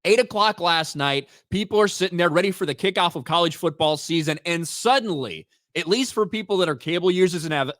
8 o'clock last night, people are sitting there ready for the kickoff of college football season, and suddenly, at least for people that are cable users and have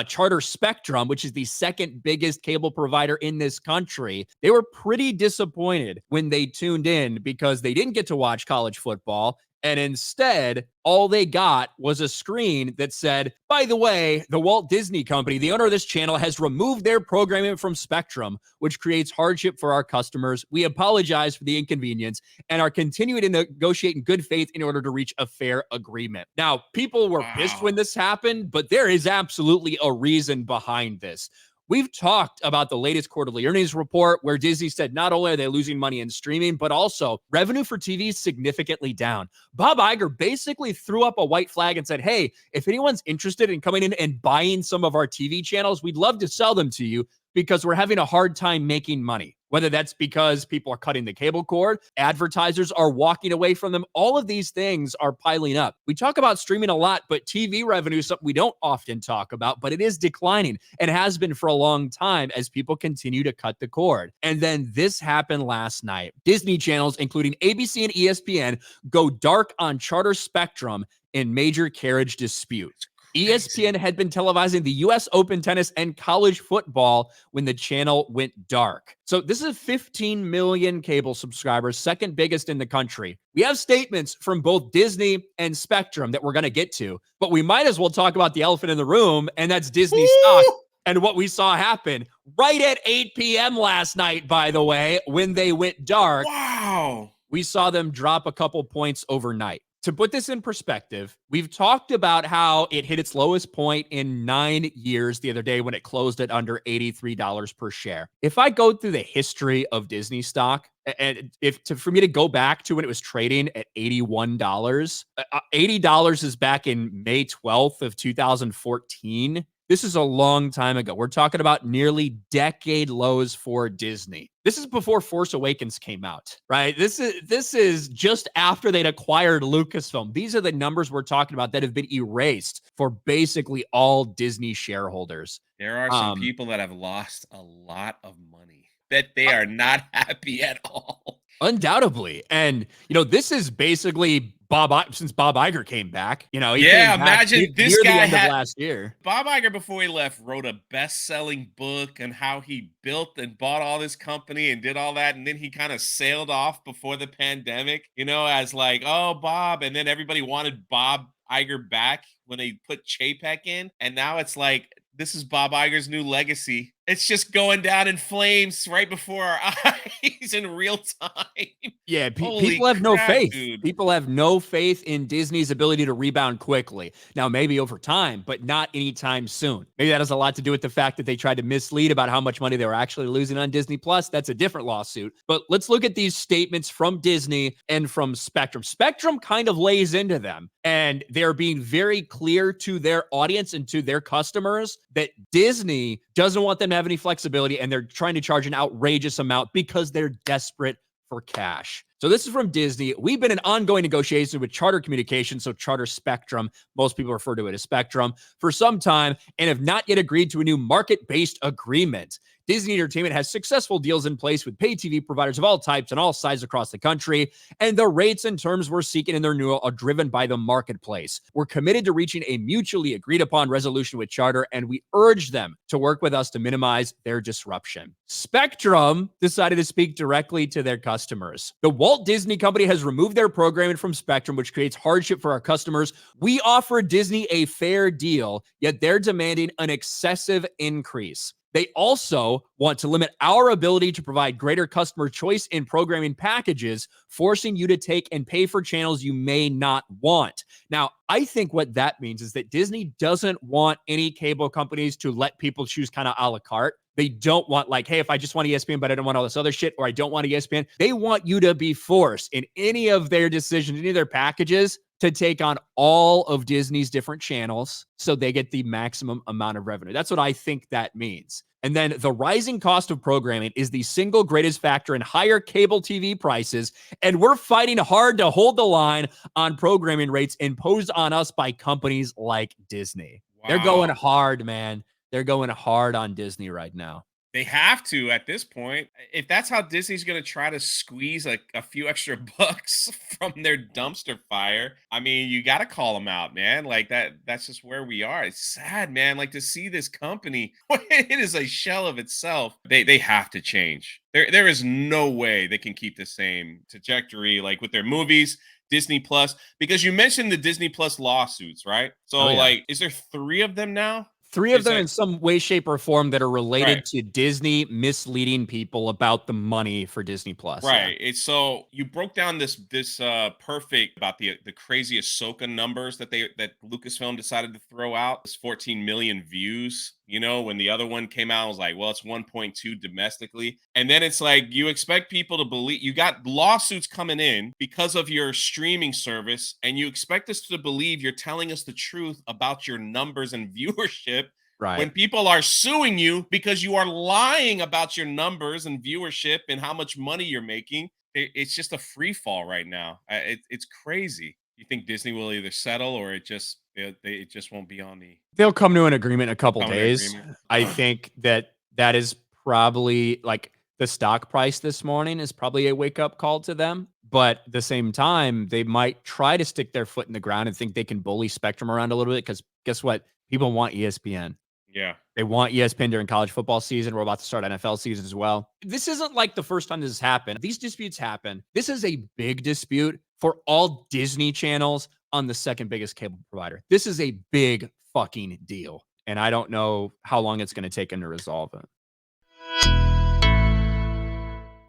Charter Spectrum, which is the second biggest cable provider in this country, they were pretty disappointed when they tuned in because they didn't get to watch college football. And instead, all they got was a screen that said, by the way, the Walt Disney Company, the owner of this channel, has removed their programming from Spectrum, which creates hardship for our customers. We apologize for the inconvenience and are continuing to negotiate in good faith in order to reach a fair agreement. Now, people were pissed when this happened, but there is absolutely a reason behind this. We've talked about the latest quarterly earnings report where Disney said not only are they losing money in streaming, but also revenue for TV is significantly down. Bob Iger basically threw up a white flag and said, hey, if anyone's interested in coming in and buying some of our TV channels, we'd love to sell them to you because we're having a hard time making money. Whether that's because people are cutting the cable cord, advertisers are walking away from them, all of these things are piling up. We talk about streaming a lot, but TV revenue is something we don't often talk about, but it is declining and has been for a long time as people continue to cut the cord. And then this happened last night. Disney channels, including ABC and ESPN, go dark on Charter Spectrum in major carriage dispute. ESPN had been televising the U.S. Open tennis and college football when the channel went dark. So this is 15 million cable subscribers, second biggest in the country. We have statements from both Disney and Spectrum that we're going to get to, but we might as well talk about the elephant in the room, and that's Disney stock and what we saw happen right at 8 p.m. last night, by the way, when they went dark. Wow. We saw them drop a couple points overnight. To put this in perspective, we've talked about how it hit its lowest point in 9 years the other day when it closed at under $83 per share. If I go through the history of Disney stock, and for me to go back to when it was trading at $81, $80 is back in May 12th of 2014. This is a long time ago. We're talking about nearly decade lows for Disney. This is before Force Awakens came out, right? This is just after they'd acquired Lucasfilm. These are the numbers we're talking about that have been erased for basically all Disney shareholders. There are some people that have lost a lot of money that they are not happy at all. Undoubtedly. And, this is basically since Bob Iger came back, he imagine this guy had last year. Bob Iger, before he left, wrote a best-selling book on how he built and bought all this company and did all that, and then he kind of sailed off before the pandemic, as like, oh, Bob, and then everybody wanted Bob Iger back when they put Chapek in, and now it's like, this is Bob Iger's new legacy. It's just going down in flames right before our eyes in real time. Yeah, people have no faith. Dude. People have no faith in Disney's ability to rebound quickly. Now, maybe over time, but not anytime soon. Maybe that has a lot to do with the fact that they tried to mislead about how much money they were actually losing on Disney Plus. That's a different lawsuit. But let's look at these statements from Disney and from Spectrum. Spectrum kind of lays into them, and they're being very clear to their audience and to their customers that Disney doesn't want them to have any flexibility, and they're trying to charge an outrageous amount because they're desperate for cash. So this is from Disney. We've been in ongoing negotiations with Charter Communications, so Charter Spectrum, most people refer to it as Spectrum, for some time and have not yet agreed to a new market-based agreement. Disney Entertainment has successful deals in place with pay TV providers of all types and all sizes across the country, and the rates and terms we're seeking in their renewal are driven by the marketplace. We're committed to reaching a mutually agreed upon resolution with Charter, and we urge them to work with us to minimize their disruption. Spectrum decided to speak directly to their customers. The Walt Disney Company has removed their programming from Spectrum, which creates hardship for our customers. We offer Disney a fair deal, yet they're demanding an excessive increase. They also want to limit our ability to provide greater customer choice in programming packages, forcing you to take and pay for channels you may not want. Now, I think what that means is that Disney doesn't want any cable companies to let people choose kind of a la carte. They don't want like, hey, if I just want ESPN, but I don't want all this other shit, or I don't want ESPN. They want you to be forced in any of their decisions, any of their packages, to take on all of Disney's different channels so they get the maximum amount of revenue. That's what I think that means. And then the rising cost of programming is the single greatest factor in higher cable TV prices, and we're fighting hard to hold the line on programming rates imposed on us by companies like Disney. Wow. They're going hard, man. They're going hard on Disney right now. They have to at this point. If that's how Disney's going to try to squeeze a few extra bucks from their dumpster fire, I mean, you got to call them out, man. Like that's just where we are. It's sad, man. Like to see this company, it is a shell of itself. They have to change. There is no way they can keep the same trajectory like with their movies, Disney Plus, because you mentioned the Disney Plus lawsuits, right? So Oh, yeah. like is there 3 of them now? Three of Is them that in some way, shape, or form that are right? related to Disney misleading people about the money for Disney Plus. Yeah. Right. It's so you broke down this perfect about the crazy Ahsoka numbers that Lucasfilm decided to throw out. It's 14 million views, when the other one came out, I was like, well, it's 1.2 domestically. And then it's like you expect people to believe you got lawsuits coming in because of your streaming service, and you expect us to believe you're telling us the truth about your numbers and viewership when Right. people are suing you because you are lying about your numbers and viewership and how much money you're making. It's just a free fall right now. It's crazy. You think Disney will either settle or it just won't be on the They'll come to an agreement in a couple common days. agreement. I think that is probably like the stock price this morning is probably a wake up call to them. But at the same time, they might try to stick their foot in the ground and think they can bully Spectrum around a little bit because guess what? People want ESPN. Yeah. They want ESPN during college football season. We're about to start NFL season as well. This isn't like the first time this has happened. These disputes happen. This is a big dispute for all Disney channels on the second biggest cable provider. This is a big fucking deal. And I don't know how long it's going to take them to resolve it.